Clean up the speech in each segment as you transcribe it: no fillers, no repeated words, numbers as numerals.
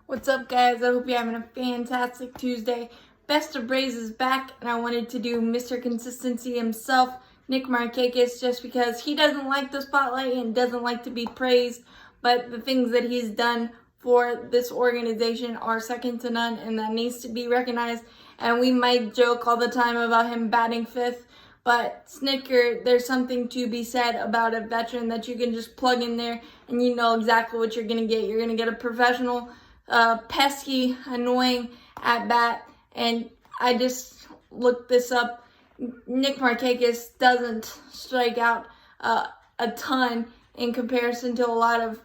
What's up, guys? I hope you're having a fantastic Tuesday. Best of Braves is back, and I wanted to do Mr. Consistency himself, Nick Markakis, just because he doesn't like the spotlight and doesn't like to be praised, but the things that he's done for this organization are second to none, and that needs to be recognized. And we might joke all the time about him batting fifth, but Snicker, there's something to be said about a veteran that you can just plug in there and you know exactly what you're going to get. You're going to get a professional, pesky, annoying at bat. And I just looked this up. Nick Markakis doesn't strike out a ton in comparison to a lot of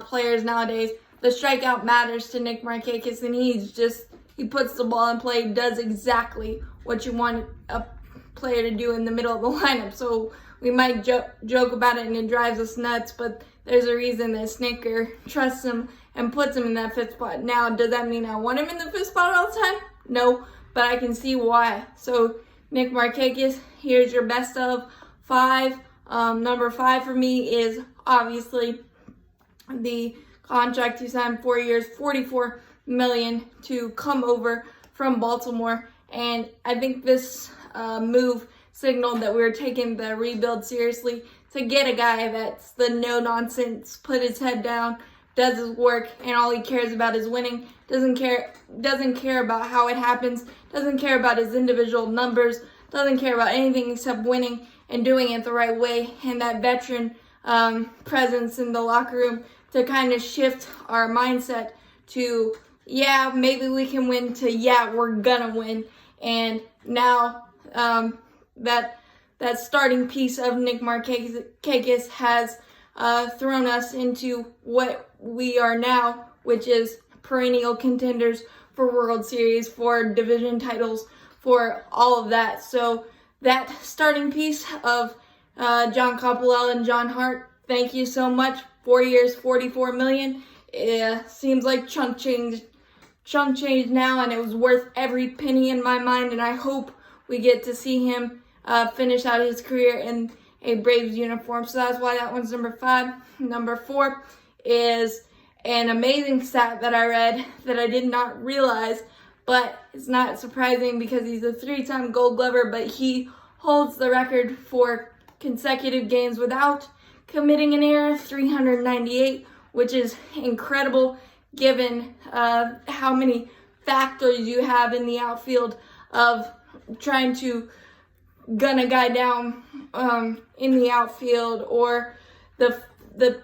players nowadays. The strikeout matters to Nick Markakis, and he puts the ball in play, does exactly what you want a player to do in the middle of the lineup. So we might joke about it and it drives us nuts, but there's a reason that Snicker trusts him and puts him in that fifth spot. Now, does that mean I want him in the fifth spot all the time? No, but I can see why. So Nick Markakis, here's your best of five. Number 5 for me is obviously the contract he signed, 4 years, $44 million to come over from Baltimore. And I think this move signaled that we were taking the rebuild seriously to get a guy that's the no-nonsense, put his head down, does his work, and all he cares about is winning. Doesn't care about how it happens, doesn't care about his individual numbers, doesn't care about anything except winning and doing it the right way. And that veteran presence in the locker room to kind of shift our mindset to, yeah, maybe we can win, to, yeah, we're gonna win. And now that starting piece of Nick Markakis has thrown us into what we are now, which is perennial contenders for World Series, for division titles, for all of that. So that starting piece of John Coppolella and John Hart, thank you so much. 4 years, $44 million. Seems like chunk change now, and it was worth every penny in my mind, and I hope we get to see him finish out his career in a Braves uniform. So that's why that one's number 5. Number 4 is an amazing stat that I read that I did not realize, but it's not surprising because he's a 3-time Gold Glover, but he holds the record for consecutive games without committing an error, 398, which is incredible given how many factors you have in the outfield of trying to gun a guy down in the outfield, or the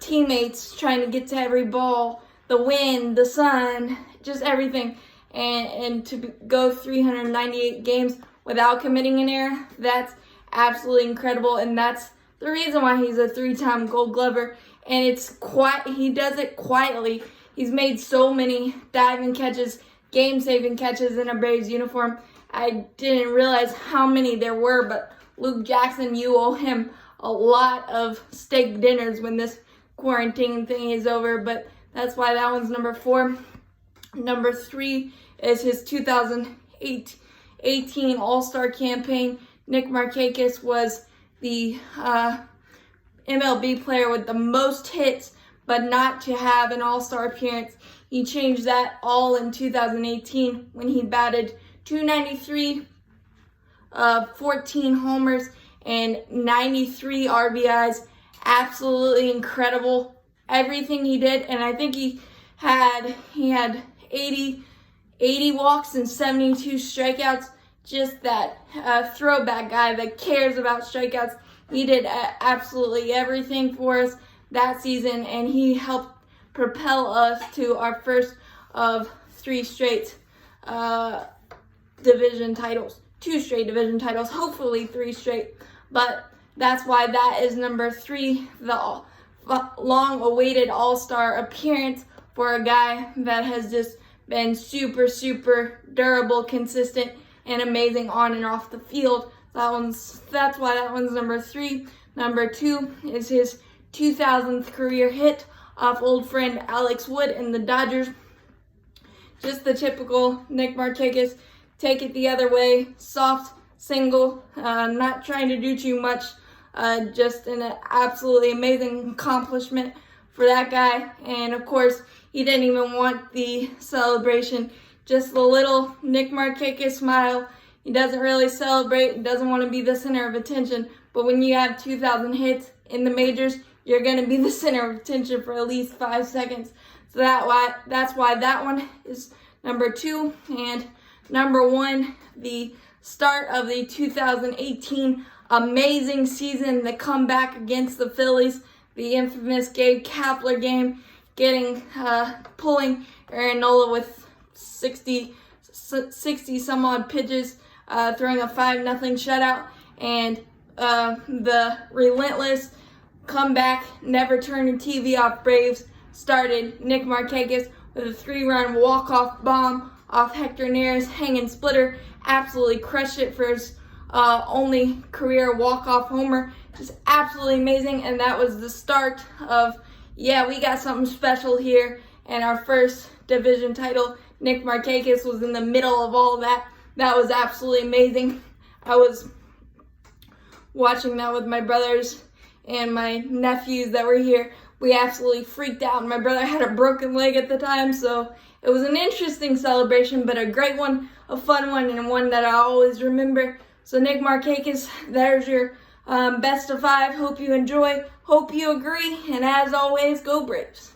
teammates trying to get to every ball, the wind, the sun, just everything. And to go 398 games without committing an error, that's absolutely incredible. And that's the reason why he's a 3-time Gold Glover. And he does it quietly. He's made so many diving catches, game-saving catches in a Braves uniform. I didn't realize how many there were, but Luke Jackson, you owe him a lot of steak dinners when this quarantine thing is over, but that's why that one's number 4. Number 3 is his 2018 AllStar campaign. Nick Markakis was the MLB player with the most hits, but not to have an All-Star appearance. He changed that all in 2018 when he batted .293, 14 homers, and 93 RBIs. Absolutely incredible, everything he did. And I think he had 80 walks and 72 strikeouts. Just that throwback guy that cares about strikeouts. He did absolutely everything for us that season, and he helped propel us to our first of 3 straight division titles. 2 straight division titles, hopefully 3 straight. But that's why that is number 3, the long-awaited All-Star appearance for a guy that has just been super, super durable, consistent, and amazing on and off the field. That's why that one's number 3. Number 2 is his 2000th career hit off old friend Alex Wood in the Dodgers. Just the typical Nick Markakis, take it the other way, soft single, not trying to do too much, just an absolutely amazing accomplishment for that guy. And of course, He didn't even want the celebration. Just the little Nick Markakis smile. He doesn't really celebrate, doesn't want to be the center of attention. But when you have 2,000 hits in the majors, you're going to be the center of attention for at least 5 seconds. So that's why that one is number 2. And number 1, the start of the 2018 amazing season, the comeback against the Phillies, the infamous Gabe Kapler game, pulling Aaron Nola with 60 some odd pitches, throwing a 5-0 shutout, and the relentless comeback, never turning TV off Braves started Nick Markakis with a 3-run walk-off bomb off Hector Neris, hanging splitter, absolutely crushed it for his only career walk-off homer. Just absolutely amazing, and that was the start of, yeah, we got something special here, and our first division title. Nick Markakis was in the middle of all that. That was absolutely amazing. I was watching that with my brothers and my nephews that were here. We absolutely freaked out. My brother had a broken leg at the time, so it was an interesting celebration, but a great one, a fun one, and one that I always remember. So Nick Markakis, there's your best of 5. Hope you enjoy. Hope you agree. And as always, go Braves.